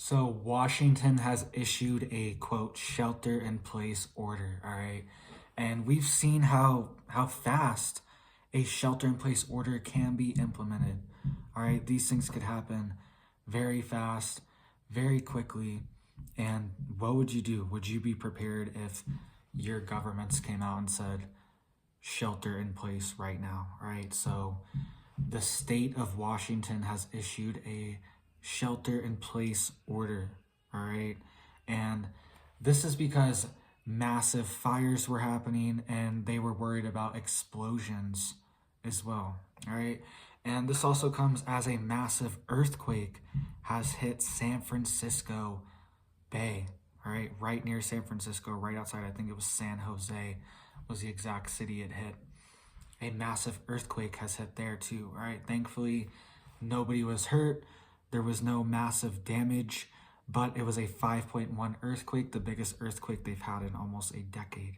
So Washington has issued a quote shelter in place order, all right? And we've seen how fast a shelter in place order can be implemented. All right? These things could happen very fast, very quickly. And what would you do? Would you be prepared if your governments came out and said shelter in place right now, right? So the state of Washington has issued a shelter in place order, all right? And this is because massive fires were happening and they were worried about explosions as well, all right? And this also comes as a massive earthquake has hit San Francisco Bay, all right near San Francisco, right outside, I think it was San Jose was the exact city it hit. A massive earthquake has hit there too, all right? Thankfully, nobody was hurt. There was no massive damage, but it was a 5.1 earthquake, the biggest earthquake they've had in almost a decade.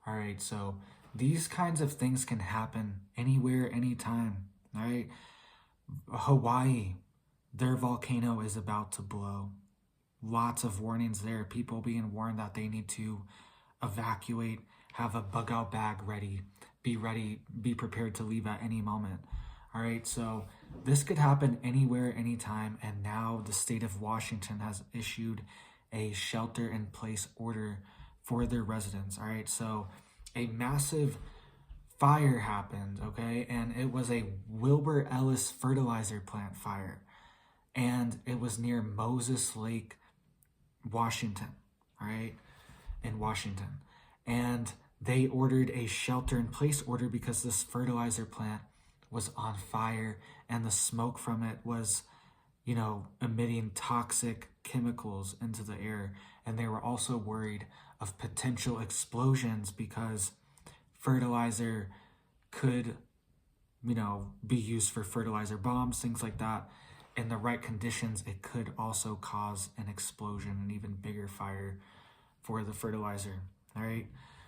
All right, so these kinds of things can happen anywhere, anytime, all right? Hawaii, their volcano is about to blow. Lots of warnings there, people being warned that they need to evacuate, have a bug out bag ready, be prepared to leave at any moment. All right, so this could happen anywhere, anytime, and now the state of Washington has issued a shelter in place order for their residents. All right, so a massive fire happened, okay, and it was a Wilbur Ellis fertilizer plant fire, and it was near Moses Lake, Washington, all right, in Washington. And they ordered a shelter in place order because this fertilizer plant was on fire and the smoke from it was, emitting toxic chemicals into the air. And they were also worried of potential explosions because fertilizer could, be used for fertilizer bombs, things like that. In the right conditions, it could also cause an explosion, an even bigger fire for the fertilizer, all right?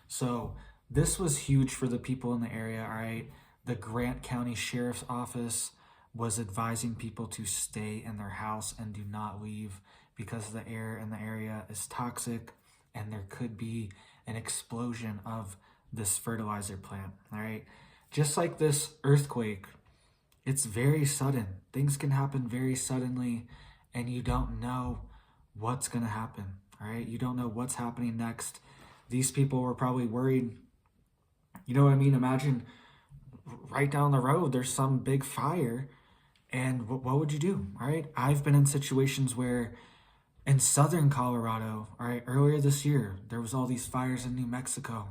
So this was huge for the people in the area, all right? The Grant County Sheriff's Office was advising people to stay in their house and do not leave because the air in the area is toxic and there could be an explosion of this fertilizer plant, all right? Just like this earthquake, it's very sudden. Things can happen very suddenly and you don't know what's going to happen, all right? You don't know what's happening next. These people were probably worried. You know what I mean? Imagine right down the road, there's some big fire. And what would you do? All right. I've been in situations where in southern Colorado, all right, earlier this year, there was all these fires in New Mexico.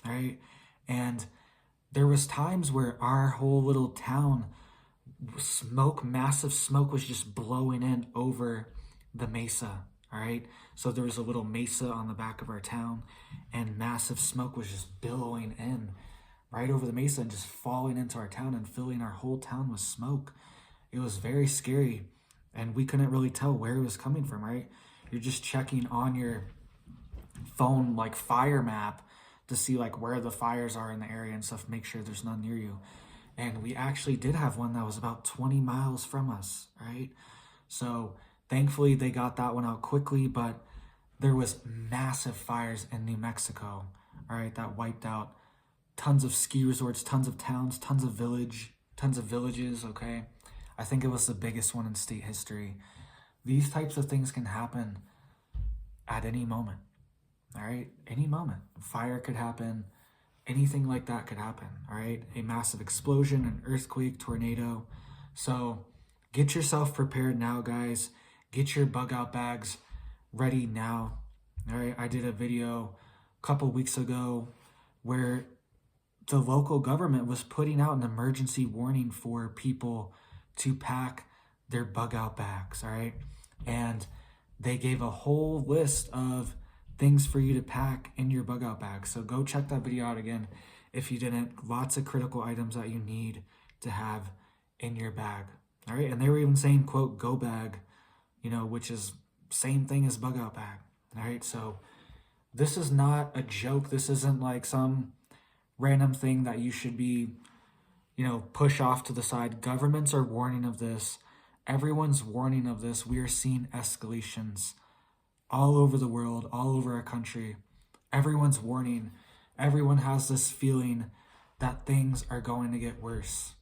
All right. And there was times where our whole little town, massive smoke was just blowing in over the mesa. All right. So there was a little mesa on the back of our town and massive smoke was just billowing in right over the mesa and just falling into our town and filling our whole town with smoke. It was very scary and we couldn't really tell where it was coming from, right? You're just checking on your phone like fire map to see like where the fires are in the area and stuff, make sure there's none near you. And we actually did have one that was about 20 miles from us, right? So thankfully they got that one out quickly, but there was massive fires in New Mexico, all right, that wiped out tons of ski resorts, tons of towns, tons of villages, okay? I think it was the biggest one in state history. These types of things can happen at any moment, all right? Any moment. Fire could happen. Anything like that could happen, all right? A massive explosion, an earthquake, tornado. So get yourself prepared now, guys. Get your bug out bags ready now, all right? I did a video a couple weeks ago where the local government was putting out an emergency warning for people to pack their bug out bags, all right? And they gave a whole list of things for you to pack in your bug out bag. So go check that video out again if you didn't. Lots of critical items that you need to have in your bag, all right? And they were even saying, quote, go bag, which is same thing as bug out bag, all right? So this is not a joke. This isn't like some random thing that you should be, push off to the side. Governments are warning of this Everyone's warning of this. We are seeing escalations all over the world, all over our country. Everyone's warning. Everyone has this feeling that things are going to get worse.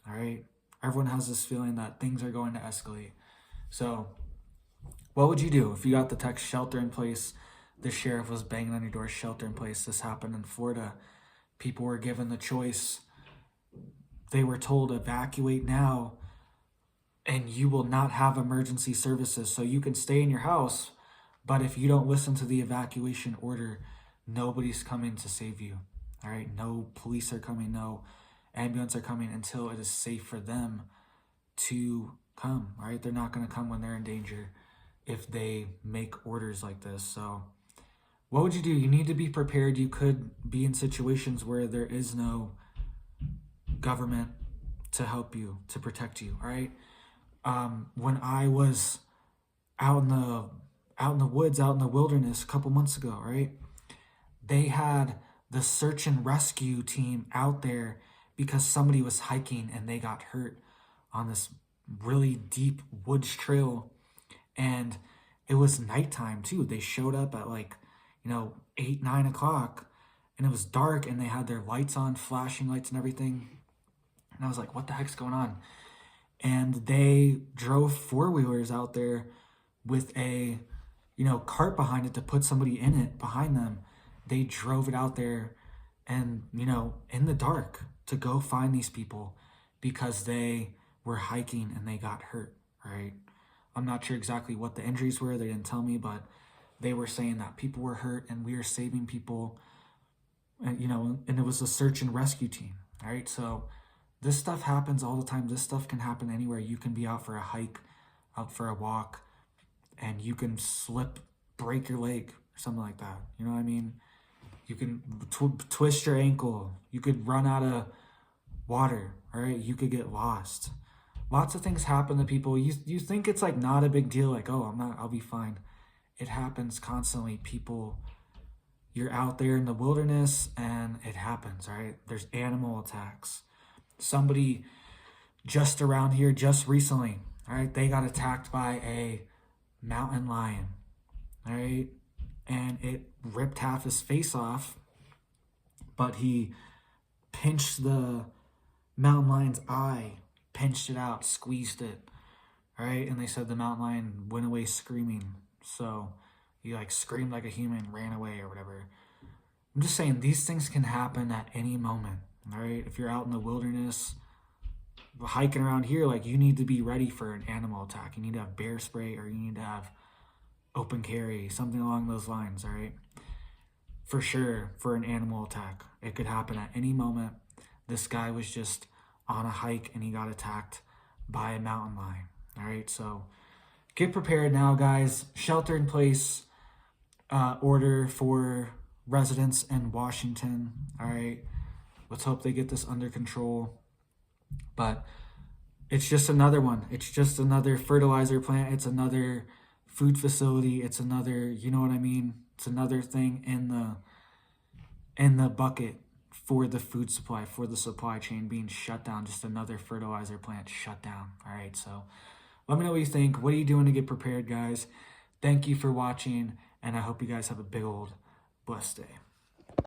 All right? Everyone has this feeling that things are going to escalate. So, what would you do if you got the text shelter in place? The sheriff was banging on your door, shelter in place. This happened in Florida. People were given the choice. They were told, evacuate now, and you will not have emergency services. So you can stay in your house, but if you don't listen to the evacuation order, nobody's coming to save you. All right? No police are coming, no ambulance are coming until it is safe for them to come. All right? They're not going to come when they're in danger if they make orders like this. So what would you do? You need to be prepared. You could be in situations where there is no government to help you, to protect you. All right? When I was out in the woods, out in the wilderness a couple months ago, right? They had the search and rescue team out there because somebody was hiking and they got hurt on this really deep woods trail. And it was nighttime too. They showed up at 8, 9 o'clock, and it was dark, and they had their lights on, flashing lights and everything. And I was like, what the heck's going on? And they drove 4-wheelers out there with a, cart behind it to put somebody in it behind them. They drove it out there and, in the dark to go find these people because they were hiking and they got hurt, right? I'm not sure exactly what the injuries were. They didn't tell me, but they were saying that people were hurt and we are saving people, and, and it was a search and rescue team, right? So this stuff happens all the time. This stuff can happen anywhere. You can be out for a hike, out for a walk, and you can slip, break your leg, or something like that. You know what I mean? You can twist your ankle. You could run out of water, all right? You could get lost. Lots of things happen to people. You think it's not a big deal, I'll be fine. It happens constantly. People, you're out there in the wilderness and it happens, right? There's animal attacks. Somebody just around here, just recently, all right, they got attacked by a mountain lion, all right? And it ripped half his face off, but he pinched the mountain lion's eye, pinched it out, squeezed it, all right? And they said the mountain lion went away screaming. So he screamed like a human, ran away or whatever. I'm just saying these things can happen at any moment, all right? If you're out in the wilderness, hiking around here, you need to be ready for an animal attack. You need to have bear spray, or you need to have open carry, something along those lines, all right? For sure, for an animal attack. It could happen at any moment. This guy was just on a hike and he got attacked by a mountain lion, all right? So get prepared now, guys. Shelter in place order for residents in Washington, all right? Let's hope they get this under control. But it's just another one. It's just another fertilizer plant. It's another food facility. It's another, you know what I mean? It's another thing in the bucket for the food supply, for the supply chain being shut down. Just another fertilizer plant shut down. All right, so let me know what you think. What are you doing to get prepared, guys? Thank you for watching, and I hope you guys have a big old blessed day.